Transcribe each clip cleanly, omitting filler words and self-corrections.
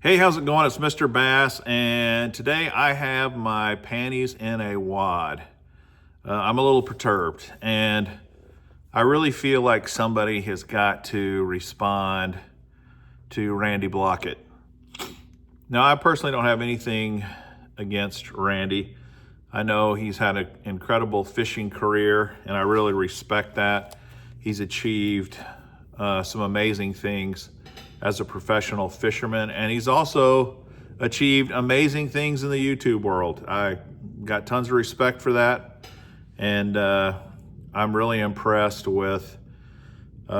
Hey, how's it going? It's Mr. Bass, and today I have my panties in a wad. I'm a little perturbed, and I really feel like somebody has got to respond to Randy Blockett. Now, I personally don't have anything against Randy. I know he's had an incredible fishing career, and I really respect that. He's achieved some amazing things as a professional fisherman, and he's also achieved amazing things in the YouTube world. I got tons of respect for that, and I'm really impressed with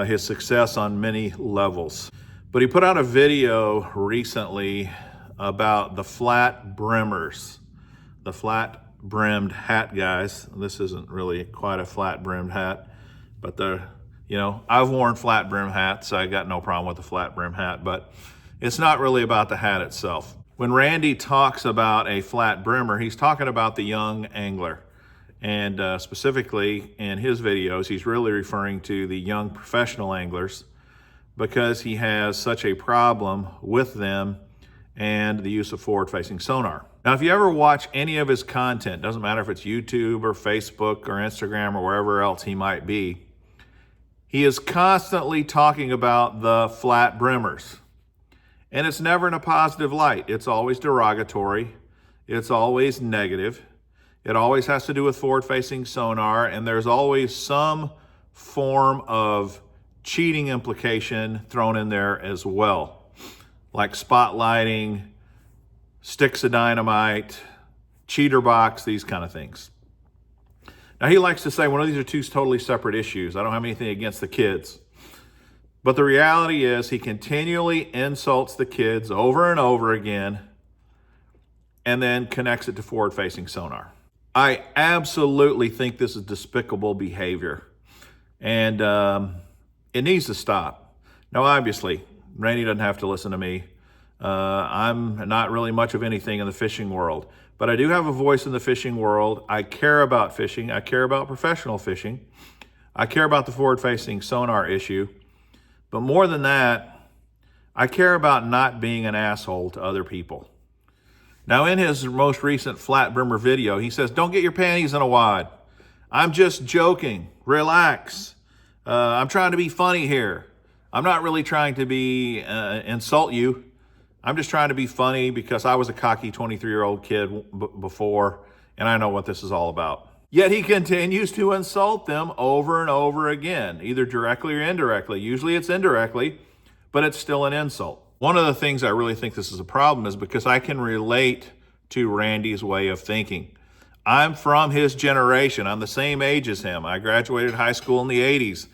his success on many levels. But he put out a video recently about the Flat-Brimmers, the flat-brimmed hat guys. This isn't really quite a flat-brimmed hat, but I've worn flat brim hats, so I got no problem with the flat brim hat, but it's not really about the hat itself. When Randy talks about a flat brimmer, he's talking about the young angler. And specifically in his videos, he's really referring to the young professional anglers because he has such a problem with them and the use of forward-facing sonar. Now, if you ever watch any of his content, doesn't matter if it's YouTube or Facebook or Instagram or wherever else he might be, he is constantly talking about the Flat-Brimmers. And it's never in a positive light. It's always derogatory. It's always negative. It always has to do with forward-facing sonar, and there's always some form of cheating implication thrown in there as well, like spotlighting, sticks of dynamite, cheater box, these kind of things. Now, he likes to say, well, these are two totally separate issues. I don't have anything against the kids. But the reality is he continually insults the kids over and over again and then connects it to forward-facing sonar. I absolutely think this is despicable behavior, and it needs to stop. Now, obviously, Randy doesn't have to listen to me. I'm not really much of anything in the fishing world, but I do have a voice in the fishing world. I care about fishing. I care about professional fishing. I care about the forward-facing sonar issue. But more than that, I care about not being an asshole to other people. Now, in his most recent Flat-Brimmer video, he says, don't get your panties in a wad. I'm just joking. Relax. I'm trying to be funny here. I'm not really trying to be insult you. I'm just trying to be funny because I was a cocky 23-year-old kid before, and I know what this is all about. Yet he continues to insult them over and over again, either directly or indirectly. Usually it's indirectly, but it's still an insult. One of the things I really think this is a problem is because I can relate to Randy's way of thinking. I'm from his generation. I'm the same age as him. I graduated high school in the 80s.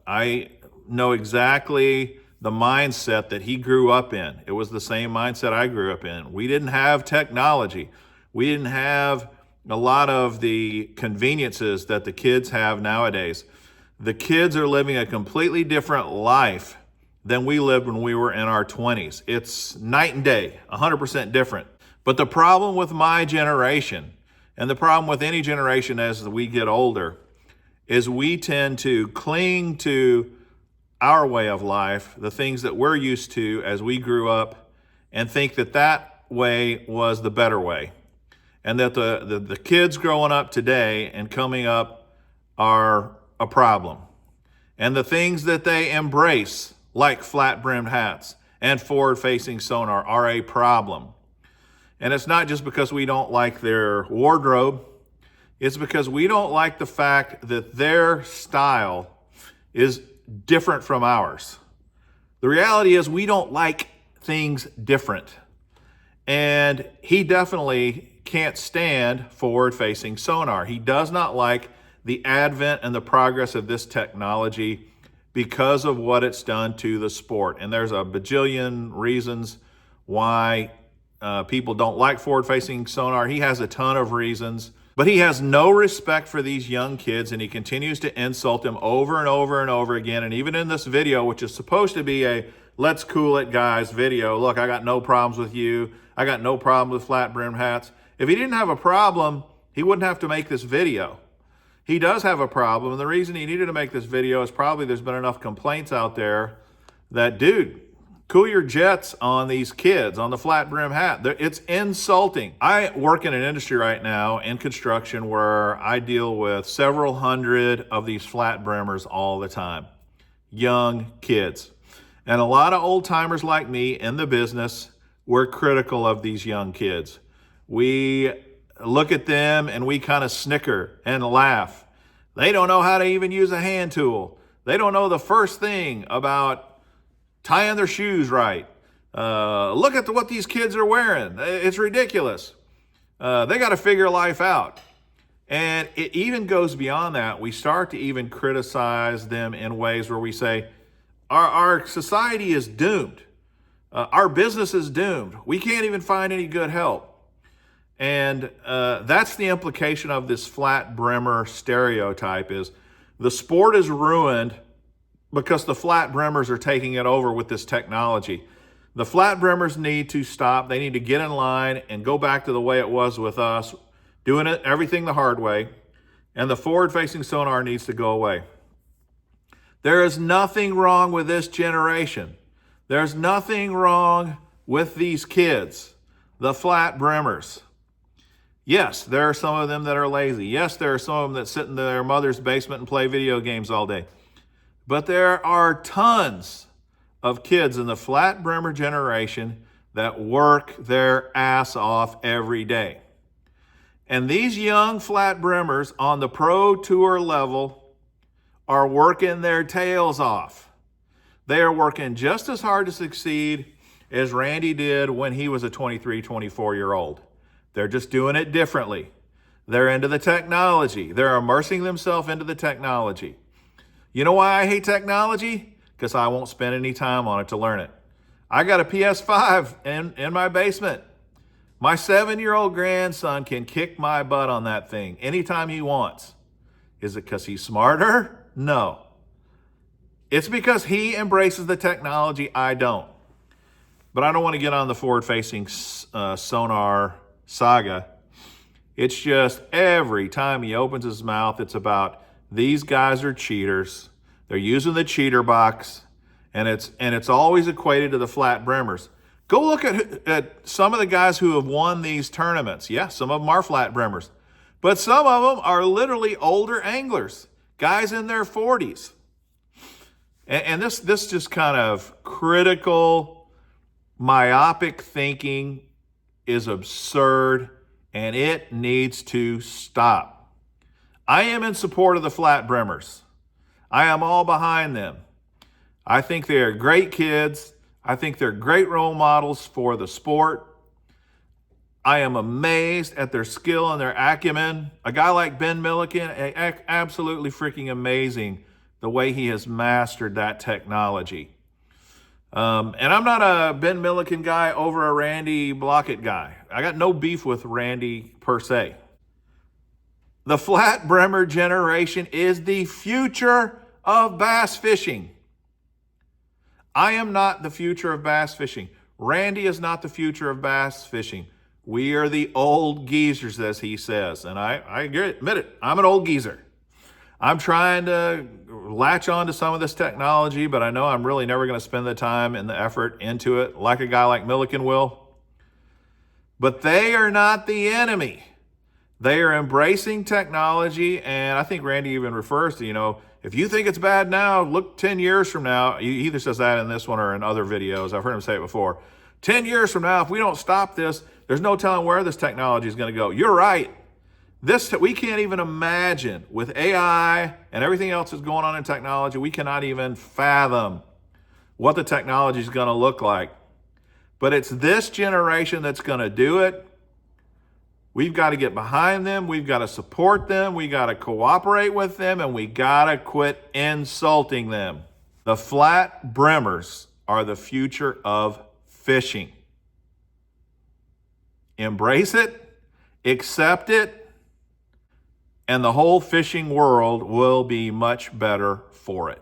I know exactly the mindset that he grew up in. It was the same mindset I grew up in. We didn't have technology. We didn't have a lot of the conveniences that the kids have nowadays. The kids are living a completely different life than we lived when we were in our 20s. It's night and day, 100% different. But the problem with my generation, and the problem with any generation as we get older, is we tend to cling to our way of life, the things that we're used to as we grew up, and think that that way was the better way. And that the kids growing up today and coming up are a problem. And the things that they embrace, like flat-brimmed hats and forward-facing sonar, are a problem. And it's not just because we don't like their wardrobe. It's because we don't like the fact that their style is different from ours. The reality is we don't like things different. And he definitely can't stand forward-facing sonar. He does not like the advent and the progress of this technology because of what it's done to the sport. And there's a bajillion reasons why people don't like forward-facing sonar. He has a ton of reasons, but he has no respect for these young kids, and he continues to insult them over and over and over again. And even in this video, which is supposed to be a let's cool it guys video, look, I got no problems with you. I got no problem with flat-brimmed hats. If he didn't have a problem, he wouldn't have to make this video. He does have a problem, and the reason he needed to make this video is probably there's been enough complaints out there that, dude, Cool your jets on these kids, on the flat brim hat. It's insulting. I work in an industry right now in construction where I deal with several hundred of these flat brimmers all the time. Young kids. And a lot of old timers like me in the business, we're critical of these young kids. We look at them and we kind of snicker and laugh. They don't know how to even use a hand tool. They don't know the first thing about tying their shoes right. Look at what these kids are wearing. It's ridiculous. They got to figure life out. And it even goes beyond that. We start to even criticize them in ways where we say, our society is doomed. Our business is doomed. We can't even find any good help. And that's the implication of this flat brimmer stereotype is the sport is ruined because the flat brimmers are taking it over with this technology. The flat brimmers need to stop. They need to get in line and go back to the way it was with us, doing everything the hard way. And the forward-facing sonar needs to go away. There is nothing wrong with this generation. There's nothing wrong with these kids, the flat brimmers. Yes, there are some of them that are lazy. Yes, there are some of them that sit in their mother's basement and play video games all day. But there are tons of kids in the flat brimmer generation that work their ass off every day. And these young flat brimmers on the pro tour level are working their tails off. They are working just as hard to succeed as Randy did when he was a 23, 24-year-old. They're just doing it differently. They're into the technology. They're immersing themselves into the technology. You know why I hate technology? Because I won't spend any time on it to learn it. I got a PS5 in my basement. My 7-year-old grandson can kick my butt on that thing anytime he wants. Is it because he's smarter? No. It's because he embraces the technology, I don't. But I don't want to get on the forward-facing sonar saga. It's just every time he opens his mouth, it's about these guys are cheaters. They're using the cheater box, and it's always equated to the flat brimmers. Go look at some of the guys who have won these tournaments. Yeah, some of them are flat brimmers, but some of them are literally older anglers, guys in their 40s. And this just kind of critical, myopic thinking is absurd, and it needs to stop. I am in support of the flat brimmers. I am all behind them. I think they are great kids. I think they're great role models for the sport. I am amazed at their skill and their acumen. A guy like Ben Milliken, absolutely freaking amazing the way he has mastered that technology. And I'm not a Ben Milliken guy over a Randy Blockett guy. I got no beef with Randy per se. The flat brimmer generation is the future of bass fishing. I am not the future of bass fishing. Randy is not the future of bass fishing. We are the old geezers, as he says. And I admit it, I'm an old geezer. I'm trying to latch on to some of this technology, but I know I'm really never going to spend the time and the effort into it like a guy like Milliken will. But they are not the enemy. They are embracing technology, and I think Randy even refers to, if you think it's bad now, look 10 years from now. He either says that in this one or in other videos. I've heard him say it before. 10 years from now, if we don't stop this, there's no telling where this technology is going to go. You're right. We can't even imagine with AI and everything else that's going on in technology, we cannot even fathom what the technology is going to look like. But it's this generation that's going to do it. We've got to get behind them. We've got to support them. We got to cooperate with them, and we got to quit insulting them. The flat brimmers are the future of fishing. Embrace it, accept it, and the whole fishing world will be much better for it.